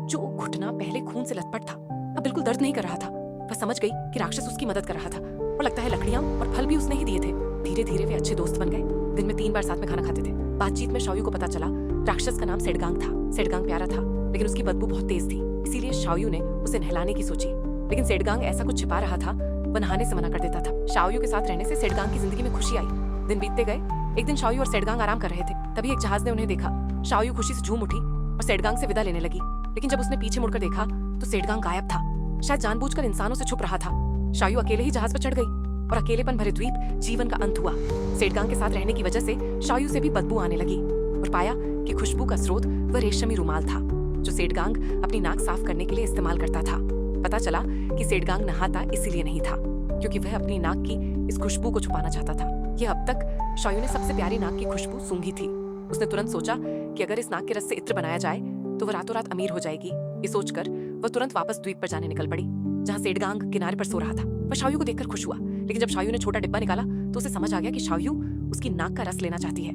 जो घुटना पहले खून से लथपथ था अब बिल्कुल दर्द नहीं कर रहा था। वह समझ गई कि राक्षस उसकी मदद कर रहा था और लगता है लकड़ियां और फल भी उसने ही दिए थे। धीरे धीरे वे अच्छे दोस्त बन गए। दिन में 3 बार साथ में खाना खाते थे। बातचीत में शाओयू को पता चला राक्षस का नाम सेडगांग था। सेडगांग प्यारा था लेकिन उसकी बदबू बहुत तेज थी, इसीलिए शाओयू ने उसे नहलाने की सोची। लेकिन सेडगांग ऐसा कुछ छिपा रहा था, वह नहाने से मना कर देता था। शाओयू के साथ रहने से सेडगांग की जिंदगी में खुशी आई। दिन बीतते गए। एक दिन शाओयू और सेडगांग आराम कर रहे थे, तभी एक जहाज ने उन्हें देखा। शाओयू खुशी से झूम उठी और सेडगांग से विदा लेने लगी, लेकिन जब उसने पीछे मुड़कर देखा तो सेडगांग गायब था। शायद जानबूझकर इंसानों से छुप रहा था। शाओयू अकेले ही जहाज पर चढ़ गई और अकेलेपन भरे द्वीप जीवन का अंत हुआ। सेडगांग के साथ रहने की वजह से शाओयू से भी बदबू आने लगी और पाया कि खुशबू का स्रोत वह रेशमी रुमाल था जो सेडगांग अपनी नाक साफ करने के लिए इस्तेमाल करता था। पता चला कि सेडगांग नहाता इसीलिए नहीं था क्योंकि वह अपनी नाक की इस खुशबू को छुपाना चाहता था। यह अब तक शाओयू ने सबसे प्यारी नाक की खुशबू सूंघी थी। उसने तुरंत सोचा कि अगर इस नाक के रस से इत्र बनाया जाए तो वह रातों रात अमीर हो जाएगी। ये सोचकर वह तुरंत वापस द्वीप पर जाने निकल पड़ी जहाँ सेडगांग किनारे पर सो रहा था। वह शाओयू को देखकर खुश हुआ, लेकिन जब शाओयू ने छोटा डिब्बा निकाला तो उसे समझ आ गया कि शाओयू उसकी नाक का रस लेना चाहती है।